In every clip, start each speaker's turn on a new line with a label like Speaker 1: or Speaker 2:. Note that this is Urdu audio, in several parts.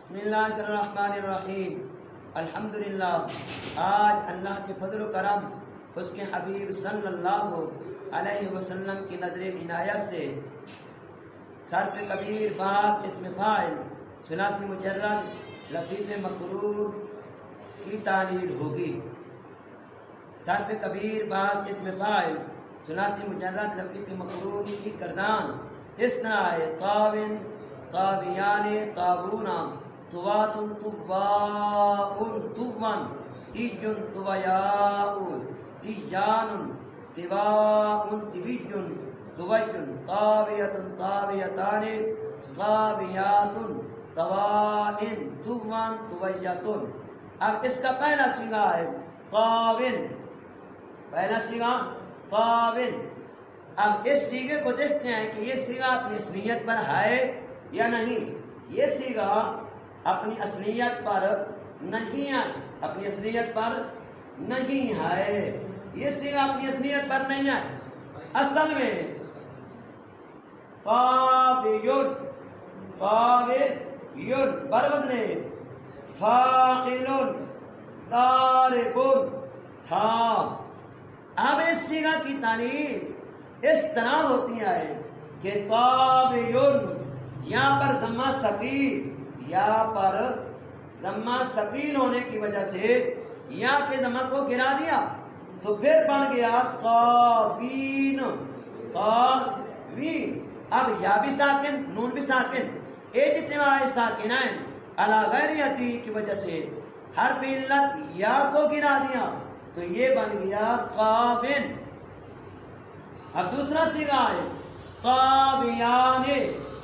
Speaker 1: بسم اللہ الرحمن الرحیم۔ الحمدللہ، آج اللہ کے فضل و کرم، اس کے حبیب صلی اللہ علیہ وسلم کی نظر عنایت سے صرف کبیر بعض اسم فاعل ثلاثی مجرد لفیف مقرور کی تعلیل ہوگی۔ صرف کبیر بعض اسم فاعل ثلاثی مجرد لفیف مقرور کی گردان اس طرح ہے: طاون، طاویان، طاوونا، طواتن، طواؤن، طوون، تیجن، طویاؤ، تیجان، طواؤن، طویجن، طویجن، طاویتن، طاویتان، طاویاتن، طوائن، طوون، طویتن۔ اب اس کا پہلا صیغہ ہے طاون، پہلا صیغہ طاون۔ اب اس صیغے کو دیکھتے ہیں کہ یہ صیغہ اپنی اصلیت پر ہے یا نہیں۔ یہ صیغہ اپنی اصلیت پر نہیں ہے، اپنی اصلیت پر نہیں ہے، یہ صیغہ اپنی اصلیت پر نہیں ہے۔ اصل میں طاویون، طاویون بروزن فاعلون، ضاربون تھا۔ اب اس صیغہ کی تعلیل اس طرح ہوتی ہے کہ طاویون یہاں پر ضمہ ثقیل، یہاں پر ضمہ ثقیل ہونے کی وجہ سے یہاں کے ضمہ کو گرا دیا تو پھر بن گیا طاوین، طاوین۔ اب یا بھی ساکن، نون بھی ساکن، اجتماع ساکنین علی غیریتی کی وجہ سے حرف علت یا کو گرا دیا تو یہ بن گیا طاون۔ اب دوسرا صیغہ ہے طاویان،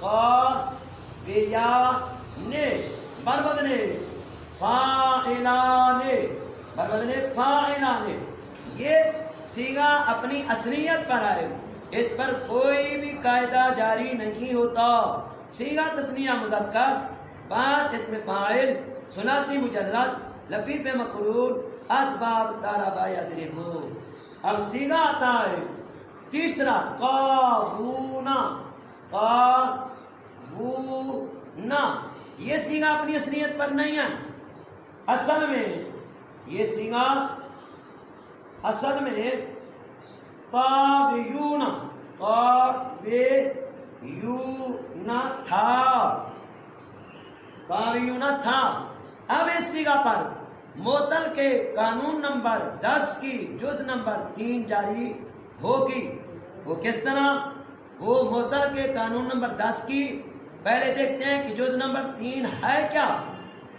Speaker 1: طاویان بروزن فاعلان، بروزن فاعلان۔ یہ صیغہ اپنی اصلیت پر ہے، اس پر کوئی بھی قاعدہ جاری نہیں ہوتا۔ صیغہ تثنیہ مذکر بعد اسم فاعل ثلاثی مجرد لفیف مقرور اسباب ضرب یضرب۔ اب صیغہ آتا ہے تیسرا طاوونا، طاوونا۔ یہ صیغہ اپنی اصلیت پر نہیں ہے۔ اصل میں یہ صیغہ اصل میں طاویون، طاویون تھا، طاویون تھا۔ اب اس صیغہ پر معطل کے قانون نمبر 10 کی جز نمبر 3 جاری ہوگی۔ وہ کس طرح؟ وہ معطل کے قانون نمبر 10 کی پہلے دیکھتے ہیں کہ جز نمبر 3 ہے کیا،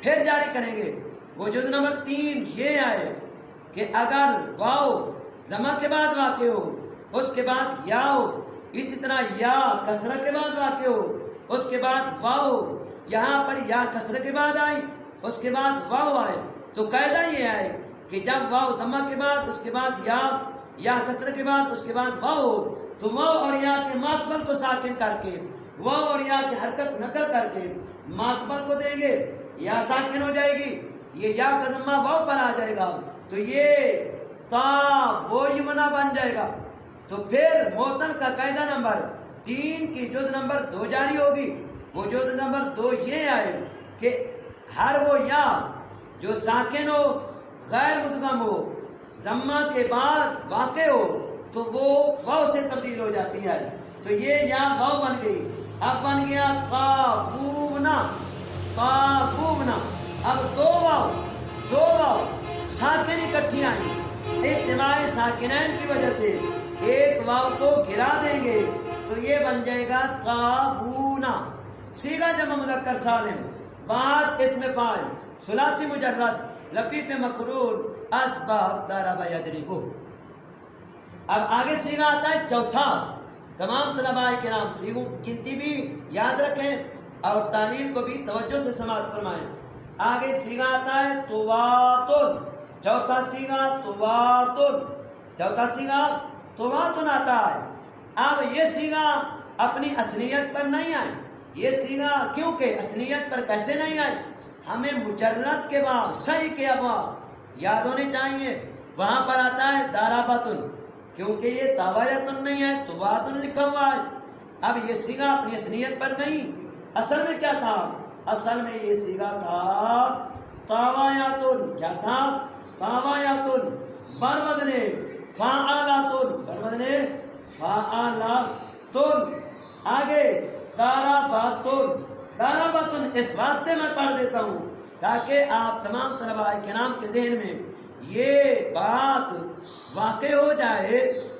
Speaker 1: پھر جاری کریں گے۔ وہ جز نمبر 3 یہ ہے کہ اگر واو ضمہ کے بعد واقع ہو، اس کے بعد یا ہو، اسی طرح یا کسرہ کے بعد واقع ہو، اس کے بعد واو، یہاں پر یا کسرہ کے بعد آئی، اس کے بعد واو آئے، تو قاعدہ یہ ہے کہ جب واو ضمہ کے بعد، اس کے بعد یا کسرہ کے بعد، اس کے بعد واو ہو، تو واو اور یا کے ماقبل کو ساکن کر کے، واو اور یا کی حرکت نقل کر کے ماقبل کو دیں گے، یا ساکن ہو جائے گی، یہ یا کا ضمہ واو پر آ جائے گا تو یہ طاویون بن جائے گا۔ تو پھر معطل کا قاعدہ نمبر 3 کی جز نمبر 2 جاری ہوگی۔ وہ جز نمبر 2 یہ ہے کہ ہر وہ یا جو ساکن ہو، غیر مدغم ہو، ضمہ کے بعد واقع ہو تو وہ واو سے تبدیل ہو جاتی ہے، تو یہ یا واو بن گئی۔ اب بن گیا طاوونا، طاوونا۔ اب دو واو ساکن اکٹھی آئی، اجتماع ساکنین کی وجہ سے ایک واو کو گرا دیں گے تو یہ بن جائے گا طاوونا۔ صیغہ جمع مذکر سالم بعد اسم فاعل ثلاثی مجرد لفیف مقرور اسباب ضرب یضرب۔ اب آگے صیغہ آتا ہے چوتھا۔ تمام طلباء کرام صیغوں کی گنتی بھی یاد رکھیں اور تعلیل کو بھی توجہ سے سماعت فرمائیں۔ آگے صیغہ آتا ہے طواتن، چوتھا صیغہ طواتن، چوتھا صیغہ طواتن آتا ہے۔ اب یہ صیغہ اپنی اصلیت پر نہیں آئے، یہ صیغہ کیونکہ اصلیت پر کیسے نہیں آئے؟ ہمیں مجرد کے بعد صحیح کے ابواب یاد ہونے چاہیے۔ وہاں پر آتا ہے ضربتن، کیونکہ یہ طاویتن نہیں ہے، طواتن لکھا ہوا ہے۔ اب یہ صیغہ اپنی اصلیت پر نہیں، اصل میں کیا تھا؟ اصل میں یہ سیگا تھا طاوایاتن، کیا تھا؟ طاوایاتن، برمدنے فاعلاتن، برمدنے فاعلاتن، آگے داراباتن، داراباتن اس واسطے میں پڑھ دیتا ہوں تاکہ آپ تمام طلباء کرام کے ذہن میں یہ بات واقع ہو جائے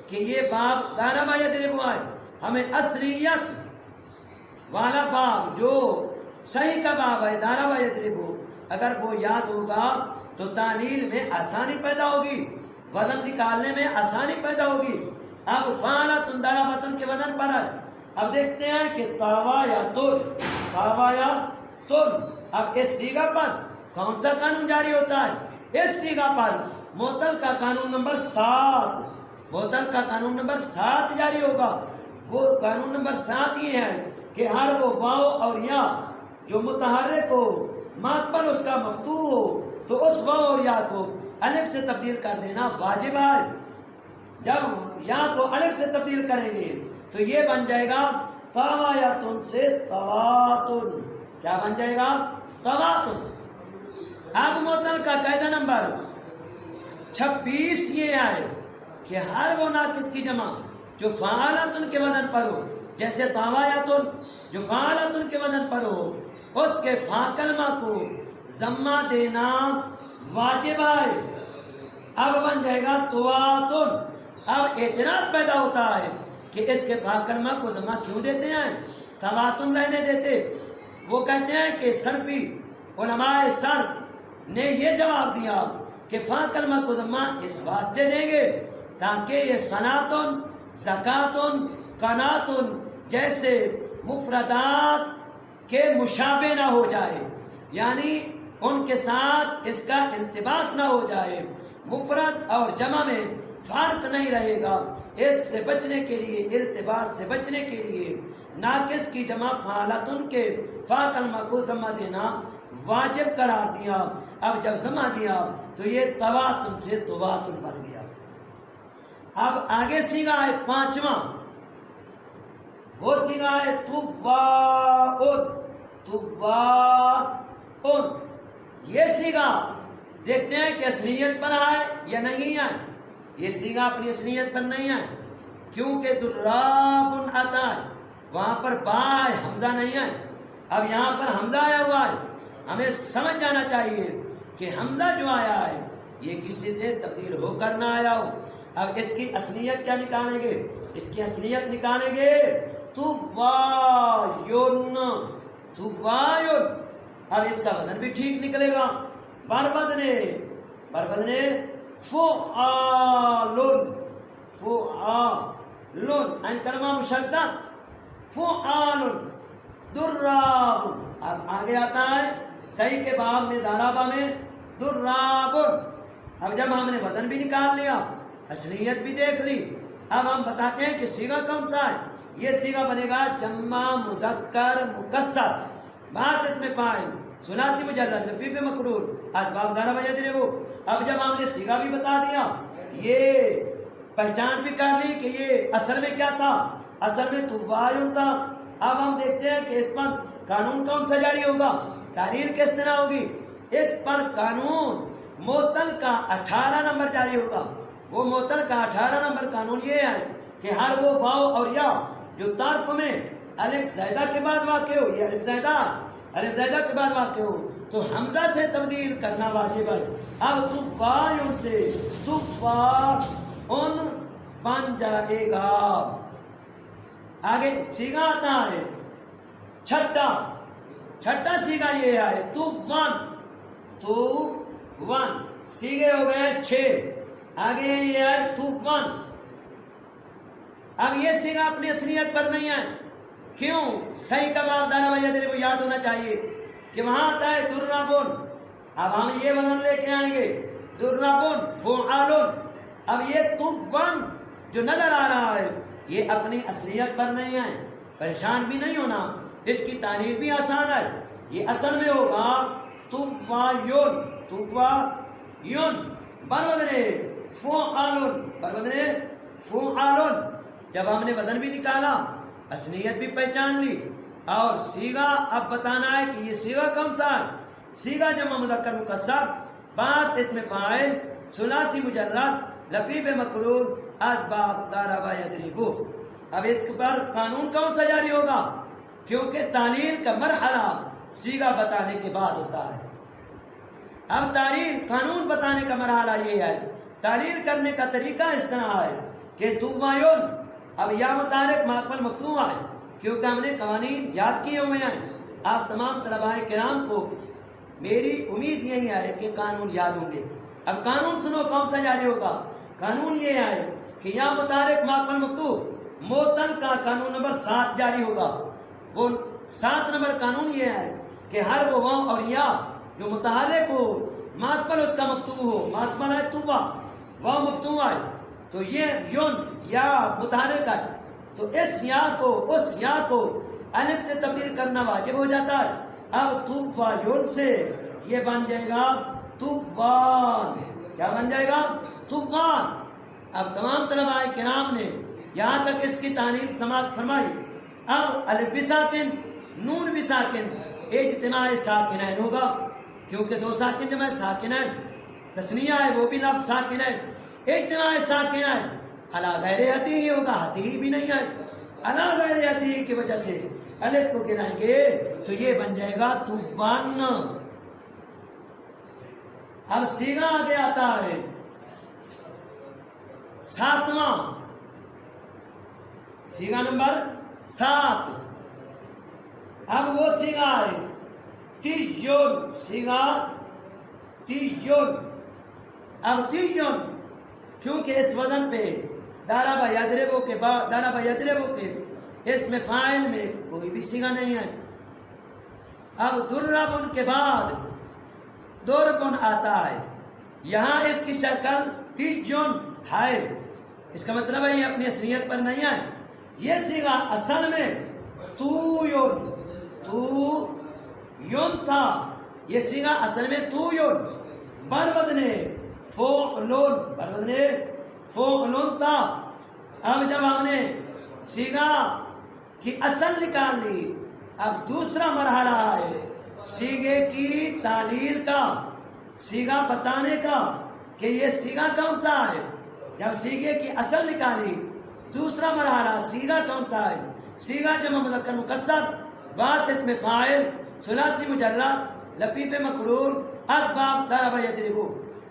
Speaker 1: کہ یہ باب دارابا یضرب ہے، ہمیں اصلیت والا باب جو صحیح کا باب ہے دارابا یضرب، اگر وہ یاد ہوگا تو تعلیل میں آسانی پیدا ہوگی، وزن نکالنے میں آسانی پیدا ہوگی۔ اب فعلاتن داراباتن کے وزن پر ہے، اب دیکھتے ہیں کہ طاوایاتن، طاوایاتن، اب اس سیگا پر کون سا قانون جاری ہوتا ہے؟ اس سیگا پر معطل کا قانون نمبر 7، معطل کا قانون نمبر 7 جاری ہوگا۔ وہ قانون نمبر 7 یہ ہے کہ ہر وہ واو اور یا جو متحرک ہو مقبل اس کا مفتوح ہو تو اس واو اور یا کو الف سے تبدیل کر دینا واجب ہے۔ جب یا کو الف سے تبدیل کریں گے تو یہ بن جائے گا طاوایاتن سے تواتن، کیا بن جائے گا؟ تواتن۔ اب معطل کا قاعدہ نمبر 26 یہ ہے کہ ہر وہ ناقص کی جمع جو فعالاتن کے وزن پر ہو، جیسے طاوایاتن جو فعالاتن کے وزن پر ہو، اس کے فا کلمہ کو ضمہ دینا واجب ہے۔ اب بن جائے گا تواتن۔ اب اعتراض پیدا ہوتا ہے کہ اس کے فا کلمہ کو ضمہ کیوں دیتے ہیں، تواتن رہنے دیتے؟ وہ کہتے ہیں کہ صرفی علماء صرف نے یہ جواب دیا کہ فا کلمہ کو ضمہ اس واسطے دیں گے تاکہ یہ صنعتن، زکاتن، قناتن جیسے مفردات کے مشابہ نہ ہو جائے، یعنی ان کے ساتھ اس کا التباس نہ ہو جائے، مفرد اور جمع میں فرق نہیں رہے گا۔ اس سے بچنے کے لیے، التباس سے بچنے کے لیے ناقص کی جمع فعلاتن کے فا کلمہ کو ضمہ دینا واجب قرار دیا۔ اب جب ضمہ دیا تو یہ تواتن سے تواتن بن گیا۔ اب آگے سیگا ہے 5واں، وہ سیگا ہے تواؤن، تواؤن۔ یہ سیگا دیکھتے ہیں کہ اصلیت پر ہے یا نہیں ہے۔ یہ سیگا اپنی اصلیت پر نہیں ہے کیونکہ درابن آتا ہے، وہاں پر با ہے، حمزہ نہیں ہے۔ اب یہاں پر حمزہ آیا ہوا ہے، ہمیں سمجھ جانا چاہیے کہ حمزہ جو آیا ہے یہ کسی سے تبدیل ہو کر نہ آیا ہو۔ اب اس کی اصلیت کیا نکالیں گے؟ اس کی اصلیت نکالیں گے توایون، توایون۔ اب اس کا وزن بھی ٹھیک نکلے گا، بربدنے، بربدنے فعالن، فعالن، این کلمہ مشدد، فعالن، درابن۔ اب آگے آتا ہے صحیح کے باب میں دارابا میں درابن۔ اب جب ہم نے وزن بھی نکال لیا، اصلیت بھی دیکھ لی، اب ہم بتاتے ہیں کہ سیگا کون سا ہے۔ یہ سیگا بنے گا جمع مذکر مکسر، بات اس میں پائیں ثلاثی مجرد رفیع مقرور اسباب دارابا یضرب۔ اب جب ہم نے سیگا بھی بتا دیا، یہ پہچان بھی کر لی کہ یہ اصل میں کیا تھا، اصل میں توایون تھا۔ اب ہم دیکھتے ہیں کہ اس پر قانون کون سا جاری ہوگا، تحریر کس طرح ہوگی۔ اس پر قانون معطل کا 18 نمبر جاری ہوگا۔ وہ معطل کا 18 نمبر قانون یہ ہے کہ ہر وہ واو اور یا جو طرف میں الف زائدہ کے بعد واقع ہو، یہ الف زائدہ، الف زائدہ کے بعد واقع ہو تو حمزہ سے تبدیل کرنا واجب ہے۔ اب توایون سے توایون بن جائے گا۔ آگے سیگا آتا ہے چھٹا، چھٹا سیگا یہ ہے توون، توون، سیگے ہو گئے 6۔ آگے یہ ہے توون۔ اب یہ سیگا اپنی اصلیت پر نہیں ہے، کیوں؟ صحیح کا باب دارابا یضرب یاد ہونا چاہیے کہ وہاں آتا ہے درابن۔ اب ہم یہ وزن لے کے آئیں گے درابن فعالن۔ اب یہ توون جو نظر آ رہا ہے یہ اپنی اصلیت پر نہیں ہے، پریشان بھی نہیں ہونا، اس کی تعریف بھی آسان ہے۔ یہ اصل میں ہوگا توایون، توایون، برودنے فعالن، برودنے فعالن۔ جب ہم نے وزن بھی نکالا، اصلیت بھی پہچان لی، اور سیغہ اب بتانا ہے کہ یہ سیغہ کون سا ہے. سیغہ جمع مذکر مکسر، بعد اس میں فاعل، ثلاثی مجرد، لفیف مقرون، اسباب ضرب یضرب. اب اس پر قانون کون سا جاری ہوگا؟ کیونکہ تعلیل کا مرحلہ سیغہ بتانے کے بعد ہوتا ہے. اب تعلیل قانون بتانے کا مرحلہ یہ ہے. تعلیل کرنے کا طریقہ اس طرح ہے کہ توایون، اب یا متحرک ماقبل مفتوح ہے، کیونکہ ہم نے قوانین یاد کیے ہوئے ہیں. آپ تمام طلباء کرام کو میری امید یہی ہے کہ قانون یاد ہوں گے. اب قانون سنو کون سا جاری ہوگا. قانون یہ ہے کہ یا متحرک ماقبل مفتوح معطل کا قانون نمبر 7 جاری ہوگا. وہ 7 نمبر قانون یہ ہے کہ ہر وہ واو اور یا جو متحرک ہو، ماقبل اس کا مفتوح ہو. ماقبل ہے تو واو مفتوح ہے تو یہ یون یا متحرک ہے، تو اس یا کو اس یا کو الف سے تبدیل کرنا واجب ہو جاتا ہے. اب توفایون سے یہ بن جائے گا طوفان. کیا بن جائے گا؟ طوفان. اب تمام طلباء کرام نے یہاں تک اس کی تعلیل سماعت فرمائی. اب الف بھی ساکن، نون بھی ساکن، اجتماع ساکنین ہوگا، کیونکہ 2 ساکن جمع ساکنین، تثنیہ ہے وہ بھی لفظ ساکن ہے. اجتماع ساکنین علی غیر حتی ہی ہوگا، حتی بھی نہیں ہے. علی غیر حتی کی وجہ سے الف کو گرائیں گے تو یہ بن جائے گا طوفان. اب سیغہ آگے آتا ہے 7واں، سیغہ نمبر 7. اب وہ سیغہ ہے تیجون. سیغہ تیجون. اب تیجون کیونکہ اس وزن پہ ضرب یضرب کے بعد ضرب یضرب کے اس میں فاعل میں کوئی بھی سیغہ نہیں ہے. اب ضرب کے بعد ضرب آتا ہے. یہاں اس کی شکل تیجون ہے، اس کا مطلب ہے یہ اپنی اصلیت پر نہیں ہے. یہ سیغہ اصل میں تو یون تھا. یہ سیغہ اصل میں تو یون بربدنے فعلون تھا. اب جب ہم نے سیغہ کی اصل نکال لی، اب دوسرا مرحلہ ہے سیغے کی تعلیل کا، سیغہ بتانے کا کہ یہ سیغہ کون سا ہے. جب سیغے کی اصل نکالی، دوسرا مرحلہ سیغہ کون سا ہے. سیغہ جمع مذکر مکسر، بعد اس میں فاعل، ثلاثی مجرد، لفیف مقرون، اسباب ضرب یضرب.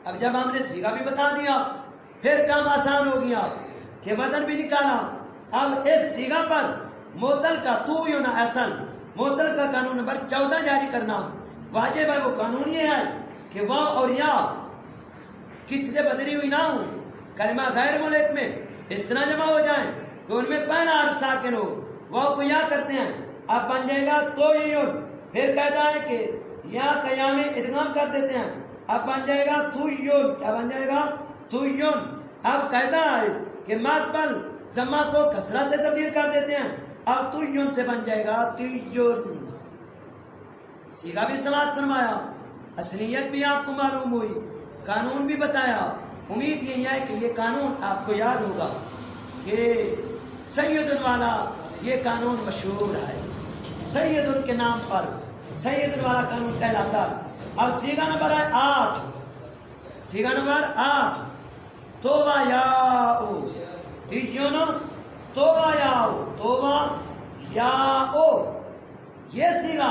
Speaker 1: اب جب ہم نے سیغہ بھی بتا دیا، پھر کام آسان ہو گیا کہ وزن بھی نکالا. اب اس سیغہ پر معطل کا تو یون اصل معطل کا قانون نمبر 14 جاری کرنا واجب ہے. وہ قانون یہ ہے کہ واو اور یا کسی سے بدلی ہوئی نہ ہو، کلمہ غیر ملک میں اس طرح جمع ہو جائیں کہ ان میں پہلا حرف ساکن ہو. واو کو یا کرتے ہیں، اب بن جائے گا تو یون. پھر کہتا ہے کہ یا کا یا میں ادغام کر دیتے ہیں، اب بن جائے گا تو یون. کیا بن جائے گا؟ تو یون. اب کہتا ہے کہ مقبل ضمہ کو کسرہ سے تبدیل کر دیتے ہیں، اب تو یون سے بن جائے گا تیجون. سیغہ بھی سماعت فرمایا، اصلیت بھی آپ کو معلوم ہوئی، قانون بھی بتایا. امید یہی ہے کہ یہ قانون آپ کو یاد ہوگا کہ سید والا یہ قانون مشہور ہے. سید کے نام پر سید والا قانون کہلاتا. اب سیغہ نمبر ہے 8. سیغہ نمبر 8 توبہ یاؤ تیجون توبہ یاؤ توبہ یاؤ. یہ سیغہ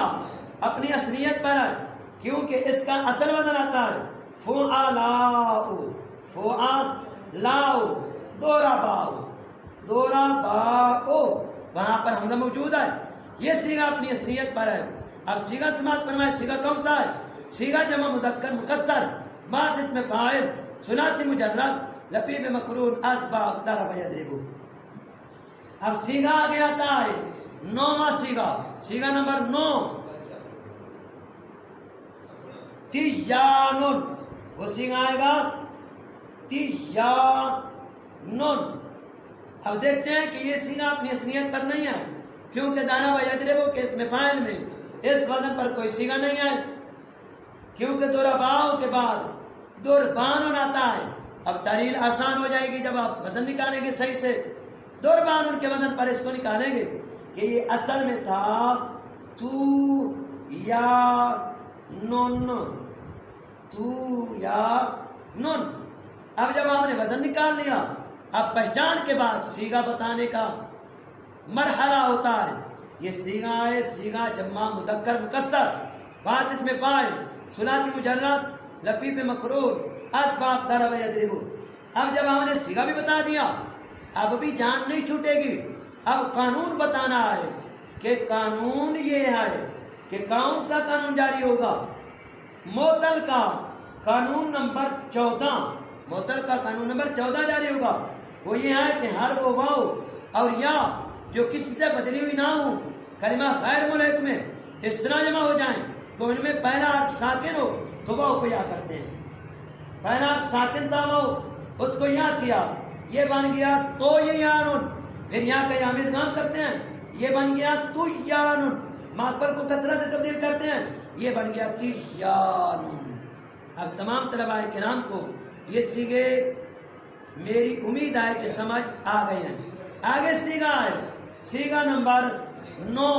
Speaker 1: اپنی اصلیت پر ہے کیونکہ اس کا اصل وزن آتا ہے فعلاؤ فعلاؤ دورا باؤ، وہاں پر حمزہ موجود ہے. یہ سیغہ اپنی اصلیت پر ہے. اب سیغہ سماعت فرمائے سیغہ کون سا ہے. سیغہ جمع مذکر مکسر، بعض اس میں فاعل، ثلاثی مجرد، لفیف مقرون، اسباب ضرب یضرب. اب سیغہ آگے آتا ہے 9واں سیغہ، سیغہ نمبر 9 تیجانون. وہ سیغہ آئے گا تیجانون. اب دیکھتے ہیں کہ یہ سیغہ اپنی اصلیت پر نہیں ہے کیونکہ ضرب یضرب کے اس میں فاعل میں اس وزن پر کوئی سیغہ نہیں ہے، کیونکہ ضرباؤ کے بعد ضربانون آتا ہے. اب تعلیل آسان ہو جائے گی جب آپ وزن نکالیں گے صحیح سے. ضربانون کے وزن پر اس کو نکالیں گے کہ یہ اصل میں تھا تو یا نون، تو یا نون۔ اب جب آپ نے وزن نکال لیا، اب پہچان کے بعد صیغہ بتانے کا مرحلہ ہوتا ہے۔ یہ صیغہ ہے صیغہ جمع مذکر مکسر، بعض اس میں فاعل، ثلاثی مجرد، لفیف مقرون، اسباب ضرب یضرب۔ اب جب ہم نے صیغہ بھی بتا دیا، اب بھی جان نہیں چھوٹے گی، اب قانون بتانا ہے کہ قانون یہ ہے کہ کون سا قانون جاری ہوگا۔ معطل کا قانون نمبر 14، معطل کا قانون نمبر 14 جاری ہوگا۔ وہ یہ ہے کہ ہر وہ واو اور یا جو کسی سے بدلی ہوئی نہ ہو، کلمہ غیر ملحق میں اس طرح جمع ہو جائیں کہ ان میں پہلا حرف ساکن ہو تو واو کو یا کرتے ہیں۔ پہلا حرف ساکن تھا واو، اس کو یا کیا، یہ بن گیا تو یہ یانون، پھر یا کا یا میں ادغام کرتے ہیں، یہ بن گیا تو یانون، ماقبل کو کسرہ سے تبدیل کرتے ہیں، یہ بن گیا تی یانون۔ اب تمام طلباء کرام کو یہ صیغے میری امید ہے کہ سمجھ آ گئے ہیں۔ آگے صیغہ ہے صیغہ نمبر 9،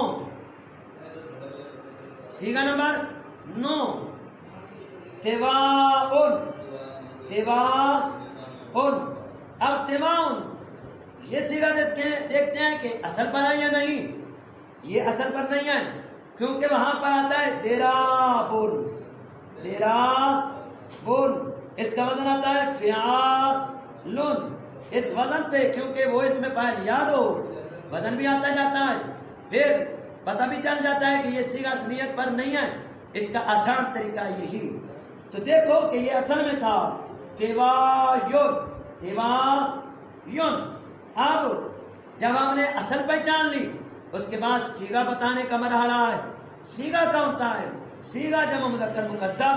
Speaker 1: صیغہ نمبر 9 تواؤن، تواؤن۔ اب تواؤن یہ صیغہ دیکھتے ہیں کہ اثر پر ہے یا نہیں۔ یہ اثر پر نہیں ہے کیونکہ وہاں پر آتا ہے درابن، درابن، اس کا وزن آتا ہے فعالن۔ اس وزن سے کیونکہ وہ اس میں فاعل یاد ہو، وزن بھی آتا جاتا ہے، پھر پتہ بھی چل جاتا ہے کہ یہ صیغہ اصلیت پر نہیں ہے۔ اس کا آسان طریقہ یہی، تو دیکھو کہ یہ اصل میں تھا تواین، تواین۔ اب جب ہم نے اصل پہچان لی، اس کے بعد صیغہ بتانے کا مرحلہ ہے۔ صیغہ کون سا ہے؟ صیغہ جمع مذکر مکسر،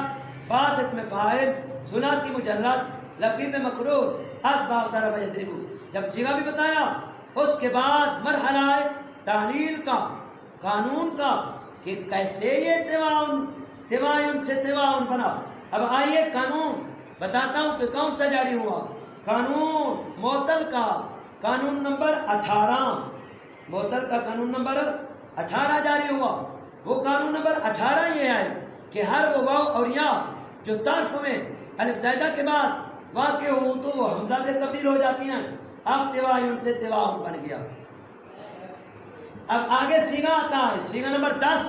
Speaker 1: بعض اس میں فاعل، ثلاثی مجرد، لفیف مقرون، اسباب ضرب یضرب۔ جب صیغہ بھی بتایا، اس کے بعد مرحلہ ہے تحلیل کا، قانون کا، کہ کیسے یہ تواین سے تواؤن بنا۔ اب آئیے قانون بتاتا ہوں کہ کون سا جاری ہوا۔ قانون معطل کا قانون نمبر 18، معطل کا قانون نمبر 18 جاری ہوا۔ وہ قانون نمبر 18 یہ ہے کہ ہر وہ واو اور یا جو طرف میں الف زائدہ کے بعد واقع ہو تو وہ حمزہ سے تبدیل ہو جاتی ہیں۔ اب تواین سے تواؤن بن گیا۔ اب آگے صیغہ آتا ہے صیغہ نمبر 10،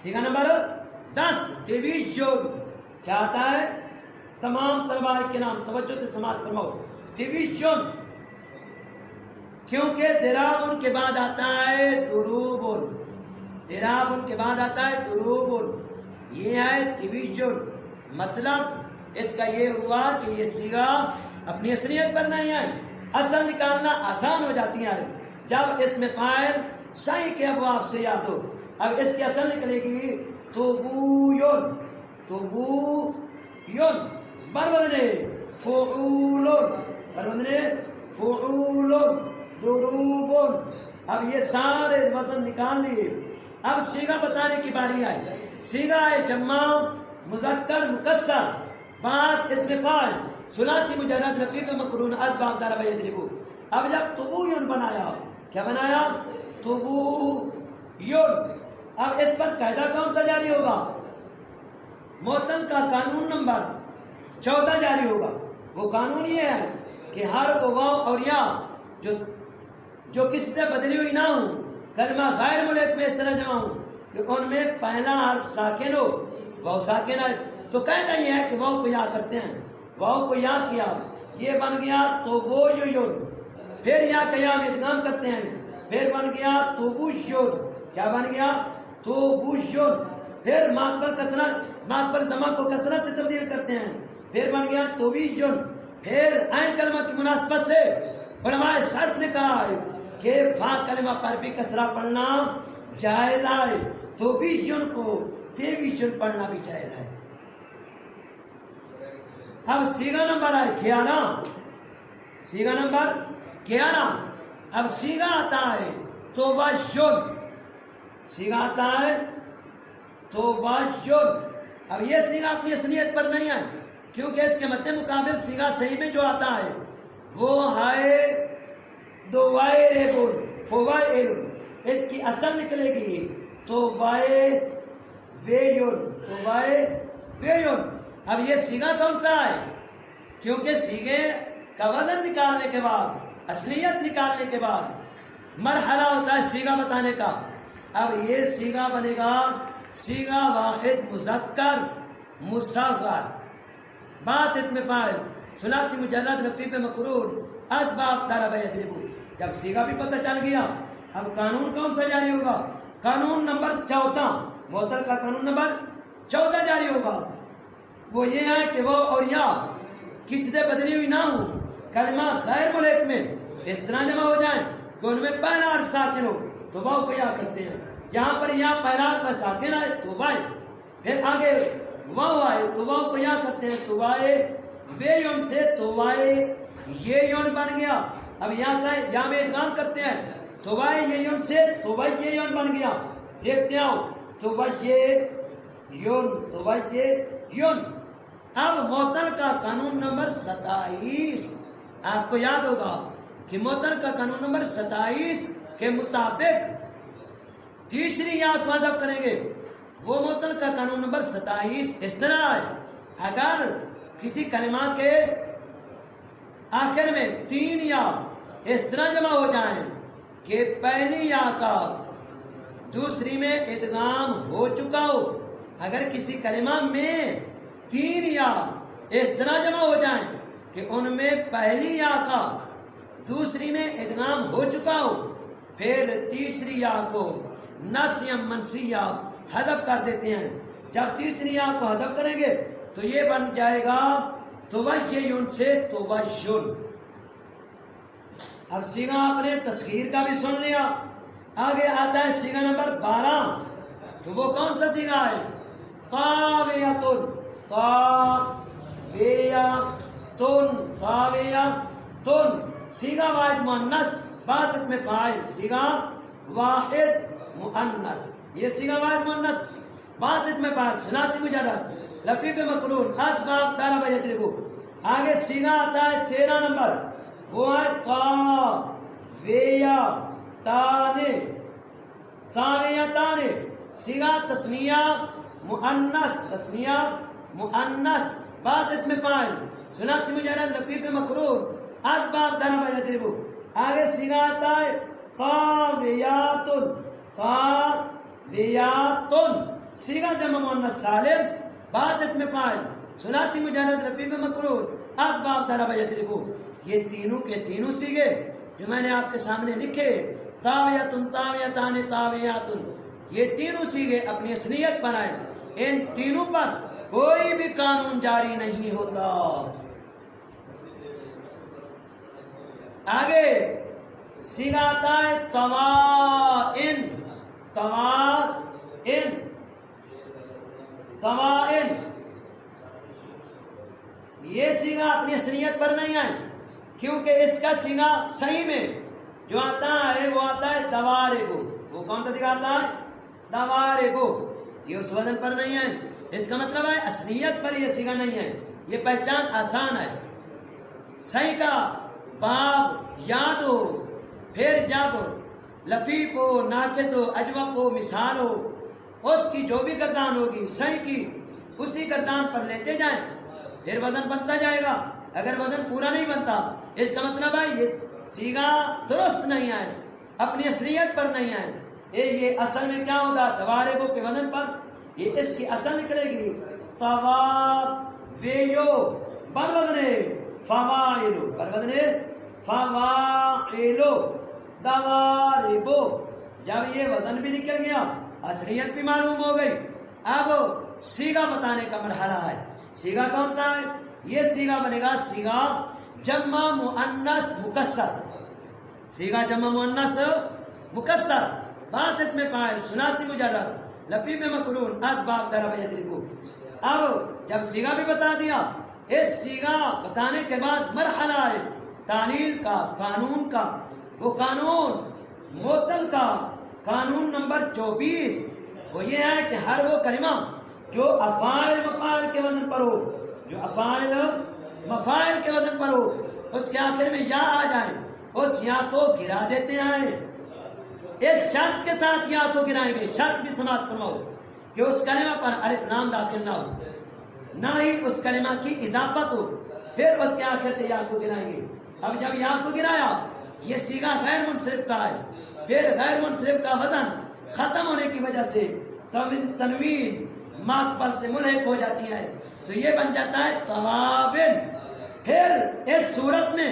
Speaker 1: صیغہ نمبر 10 تیویجن۔ کیا آتا ہے؟ تمام طلباء کے نام توجہ سے سماعت فرماؤ۔ تیویجن، کیونکہ درابن کے بعد آتا ہے دروبن، درابن کے بعد آتا ہے دروبن، یہ ہے تیویجن۔ مطلب اس کا یہ ہوا کہ یہ صیغہ اپنی اصلیت پر نہیں ہے، اصل نکالنا آسان ہو جاتی ہے جب اس میں فاعل صحیح کے ابواب سے یاد ہو۔ اب اس کی اصل نکلے گی تووین، تووین، بروزنے فعولن، بروزنے فعولن، دروبن۔ اب یہ سارے وزن نکال لیے۔ اب صیغہ بتانے کی باری آئی۔ صیغہ ہے جمع مذکر مکسر، بعض اس میں فاعل، ثلاثی مجرد، لفیف مقرون، اسباب ضرب یضرب۔ اب جب تووین بنایا، کیا بنایا؟ تووین۔ اب اس پر قاعدہ کون سا جاری ہوگا؟ معطل کا قانون نمبر 14 جاری ہوگا۔ وہ قانون یہ ہے کہ ہر وہ واو اور یا جو کسی سے بدلی ہوئی نہ ہو، کلمہ غیر ملحق میں اس طرح جمع ہو کہ ان میں پہلا حرف ساکن ہو، واو ساکن ہے، تو قاعدہ یہ ہے کہ واو کو یا کرتے ہیں۔ واو کو یا کیا، یہ بن گیا تو وہ یون، پھر یا کا یا میں ادغام کرتے ہیں، پھر بن گیا تو وہ یون، کیا بن گیا؟ تو وہ یون، پھر ماق پر کسرہ، ماق پر زمہ کو کسرہ سے تبدیل کرتے ہیں، پھر بن گیا تو وی یون۔ پھر عین کلمہ کی مناسبت سے علماء صرف نے کہا ہے کہ فا کلمہ پر بھی کسرہ پڑھنا جائز ہے، تو وی یون کو تیویجن پڑھنا بھی جائز ہے۔ اب صیغہ نمبر ہے 11، صیغہ نمبر 11۔ اب صیغہ آتا ہے تووین، صیغہ آتا ہے تووین۔ اب یہ صیغہ اپنی اصلیت پر نہیں ہے کیونکہ اس کے مد مقابل صیغہ صحیح میں جو آتا ہے وہ ہے دوائربن، فوائل۔ اس کی اصل نکلے گی توبائے ویون، توبائے ویون۔ اب یہ سیگا کون سا ہے؟ کیونکہ سیگے کا وزن نکالنے کے بعد، اصلیت نکالنے کے بعد مرحلہ ہوتا ہے سیگا بتانے کا۔ اب یہ سیگا بنے گا سیگا واحد مذکر مصغر، بات اس میں فاعل ثلاثی مجرد رفیف مقرون اسباب ضرب یضرب۔ جب سیگا بھی پتہ چل گیا، اب قانون کون سا جاری ہوگا؟ قانون نمبر 14، معطل کا قانون نمبر 14 جاری ہوگا۔ وہ یہ ہے کہ وہ اور یا کسی سے بدلی ہوئی نہ ہو، کلمہ غیر ملک میں اس طرح جمع ہو جائیں کہ ان میں پہلا حرف ساکن ہو تو واو کو یا کرتے ہیں۔ یہاں پر یا پہلا حرف ساکن آئے تو وائے، پھر آگے واو آئے تو واو کو یا کرتے ہیں، تو وائے وے یون سے تو وائے یہ یون بن گیا۔ اب یہاں کا یا میں ادغام کرتے ہیں، تو وائے یہ یون سے تو وائے یہ یون بن گیا۔ دیکھتے ہو تو وائے یون، تو وائے یون۔ اب معطل کا قانون نمبر 27 آپ کو یاد ہوگا کہ معطل کا قانون نمبر 27 کے مطابق تیسری یا کو حذف کریں گے۔ وہ معطل کا قانون نمبر 27 اس طرح ہے، اگر کسی کلمہ کے آخر میں 3 یا اس طرح جمع ہو جائیں کہ پہلی یا کا دوسری میں ادغام ہو چکا ہو، اگر کسی کلمہ میں 3 یا اس طرح جمع ہو جائیں کہ ان میں پہلی یا کا دوسری میں ادغام ہو چکا ہو، پھر تیسری یا کو نس یا منسی یا حذف کر دیتے ہیں۔ جب تیسری یا کو حذف کریں گے تو یہ بن جائے گا توجیون سے توجن۔ اب سیگا آپ نے تصغیر کا بھی سن لیا، آگے آتا ہے سیگا نمبر 12، تو وہ کون سا سیگا ہے؟ طاویتن، طاویتن، طاویتن۔ سیگا واحد مؤنث باسط میں فاعل، سیگا واحد مؤنث، یہ سیگا واحد مؤنث باسط میں فاعل ثلاثی مجرد لفیف مقرون اسباب ضرب یضرب۔ آگے سیگا آتا ہے 13 نمبر، وہ ہے طاویتان، سیگا تثنیہ مؤنث، تثنیہ مؤنث باسط میں فاعل ثلاثی مجرد لفیف مقرون اسباب ضرب یضرب۔ آگے سیگا آتا ہے طاویاتن، طاویاتن، سیگا جمع مؤنث سالم باسط میں فاعل ثلاثی مجرد لفیف مقرون اسباب ضرب یضرب۔ یہ تینوں کے تینوں سیگے جو میں نے آپ کے سامنے لکھے، طاویتن، طاویتان، طاویاتن، یہ تینوں سیگے اپنی اصلیت پر آئے، ان تینوں پر کوئی بھی قانون جاری نہیں ہوتا۔ آگے سیگا آتا ہے طوائن، طوائن، طوائن، یہ سیگا اپنی اصلیت پر نہیں آئے کیونکہ اس کا سیگا صحیح میں جو آتا ہے وہ آتا ہے دواربو۔ وہ کون سا سیگا آتا ہے؟ دواربو۔ یہ اس وزن پر نہیں ہے، اس کا مطلب ہے اصلیت پر یہ سیگا نہیں ہے، یہ پہچان آسان ہے۔ صحیح کا باب یاد ہو، پھر جب لفیف ہو، ناقص ہو، اجوف ہو، مثال ہو، اس کی جو بھی گردان ہوگی صحیح کی اسی گردان پر لیتے جائیں، پھر وزن بنتا جائے گا۔ اگر وزن پورا نہیں بنتا اس کا مطلب ہے یہ سیگا درست نہیں ہے، اپنی اصلیت پر نہیں ہے۔ یہ اصل میں کیا ہوتا ہے؟ دواربو کے وزن پر یہ اس کی اصل نکلے گی طواویو، بر وزن فواعلو، بر وزن فواعلو، دواربو۔ جب یہ وزن بھی نکل گیا اصلیت بھی معلوم ہو گئی، اب سیگا بتانے کا مرحلہ ہے۔ سیگا کون سا ہے؟ یہ سیگا بنے گا سیگا جمع مؤنث مکسر، سیگا جمع مؤنث مکسر باسط میں فاعل ثلاثی مجرد لفیف مقرون اسباب ضرب یضرب۔ اب جب سیگا بھی بتا دیا، اس سیگا بتانے کے بعد مرحلہ ہے تعلیل کا، قانون کا۔ وہ قانون معطل کا قانون نمبر 24 وہ یہ ہے کہ ہر وہ کلمہ جو افعال مفاعل کے وزن پر ہو، جو افعال مفاعل کے وزن پر ہو، اس کے آخر میں یا آ جائیں، اس یا کو گرا دیتے ہیں۔ اس شرط کے ساتھ یا کو گرائیں گے، شرط بھی سماعت فرماؤ کہ اس کلمہ پر الف لام داخل نہ ہو، نہ ہی اس کلمہ کی اضافت ہو، پھر اس کے آخر سے یا کو گرائیں گے۔ اب جب یا کو گرایا، یہ صیغہ غیر منصرف کا ہے، پھر غیر منصرف کا وزن ختم ہونے کی وجہ سے تنوین ماقبل سے ملحق ہو جاتی ہے، تو یہ بن جاتا ہے توابن۔ پھر اس صورت میں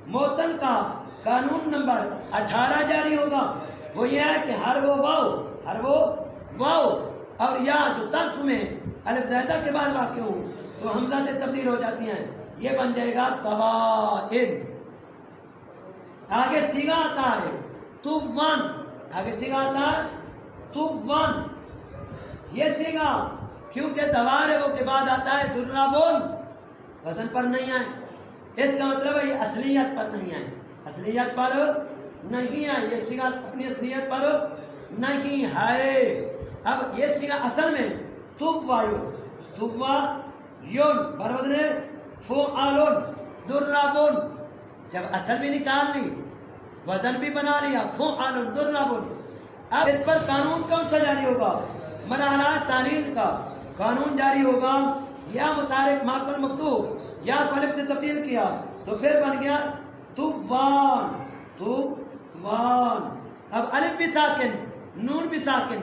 Speaker 1: معطل کا قانون نمبر 18 جاری ہوگا، وہ یہ ہے کہ ہر وہ واو اور یا جو طرف میں الف زائدہ کے بعد واقع ہوں تو حمزہ سے تبدیل ہو جاتی ہیں، یہ بن جائے گا توائن۔ آگے صیغہ آتا ہے توان، آگے صیغہ آتا ہے توان۔ یہ صیغہ کیونکہ دواربوں کے بعد آتا ہے درابون، وزن پر نہیں آئے، اس کا مطلب ہے یہ اصلیت پر نہیں آئے، اصلیت پر نہیں آئے، یہ صیغہ اپنی اصلیت پر نہیں ہے۔ اب یہ صیغہ اصل میں توایون بروزن فعالون درابون، جب اصل بھی نکال لی، وزن بھی بنا لیا، فعالون درابون، اب اس پر قانون کون سا جاری ہوگا؟ مرحلہ تعلیل کا قانون جاری ہوگا۔ یا متحرک ماقبل مفتوح یا کو الف سے تبدیل کیا تو پھر بن گیا توان، توان۔ اب الف بھی ساکن، نون بھی ساکن،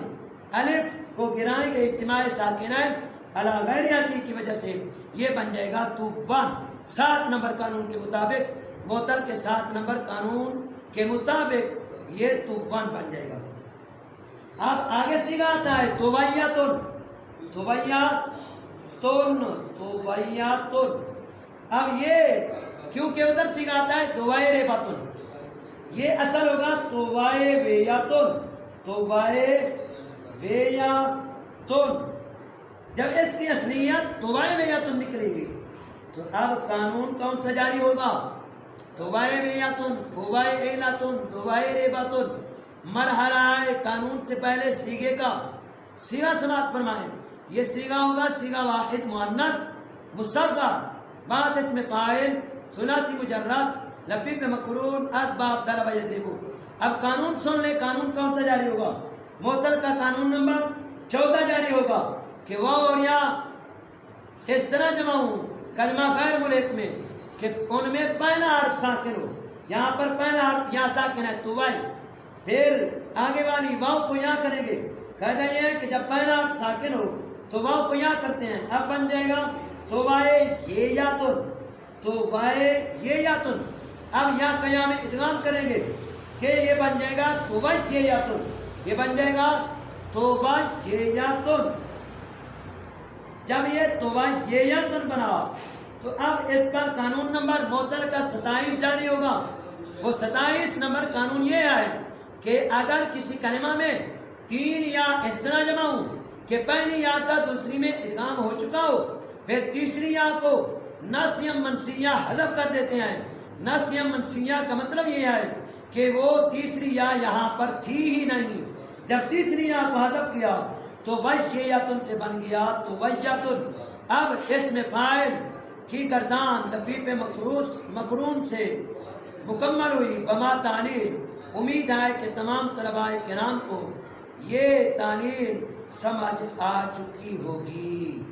Speaker 1: الف کو گرائیں گے اجتماع ساکنین علی غیریاتی کی وجہ سے، یہ بن جائے گا توان۔ 7 نمبر قانون کے مطابق، معطل کے 7 نمبر قانون کے مطابق یہ توان بن جائے گا۔ اب آگے صیغہ آتا ہے تویاتن، تویاتن، تویاتن۔ اب یہ کیونکہ ادھر صیغہ آتا ہے دوائرباتن، یہ اصل ہوگا توائے ویاتن، توائے ویاتن۔ جب اس کی اصلیت توائے ویاتن نکلے گی تو اب قانون کون سا جاری ہوگا؟ توائے ویاتن، فوائے ایلاتن، دوائرباتن۔ مرحلہ قانون سے پہلے صیغے کا صیغہ سماعت فرمائیں، یہ صیغہ ہوگا صیغہ واحد مؤنث مصغر، بعد اس میں فاعل ثلاثی مجرد لفیف مقرون اسباب ضرب یضرب۔ اب قانون سن لے، قانون کون سا جاری ہوگا؟ معطل کا قانون نمبر 14 جاری ہوگا کہ واو اور یا اس طرح جمع ہوں کلمہ غیر ملحق میں کہ ان میں پہلا حرف ساکن ہو، یہاں پر پہلا حرف یا ساکن ہے توائے، پھر آگے والی واو کو یا کریں گے۔ قاعدہ یہ ہے کہ جب پہلا حرف ساکن ہو تو واو کو یا کرتے ہیں، اب بن جائے گا توائے یہ یاتن، توائے یہ یاتن۔ اب یا قیام ادغام کریں گے کہ یہ بن جائے گا توائے یہ یاتن، یہ بن جائے گا توائے یہ یاتن۔ جب یہ توائے یہ یاتن بنا تو اب اس پر قانون نمبر معطل کا 27 جاری ہوگا۔ وہ 27 نمبر قانون یہ ہے کہ اگر کسی کلمہ میں 3 یا اس طرح جمع ہوں کہ پہلی یا کا دوسری میں ادغام ہو چکا ہو، پھر تیسری یا کو ناسیم منسیہ حذف کر دیتے ہیں۔ ناسیم منسیہ کا مطلب یہ ہے کہ وہ تیسری یا یہاں پر تھی ہی نہیں، جب تیسری یا کو حذف کیا تو ویاتن سے بن گیا تو ویاتن۔ اب اس میں فاعل کی گردان لفیف مقرون سے مکمل ہوئی بما تعلیل۔ امید ہے کہ تمام طلباء کرام کو یہ تعلیل سمجھ آ چکی ہوگی۔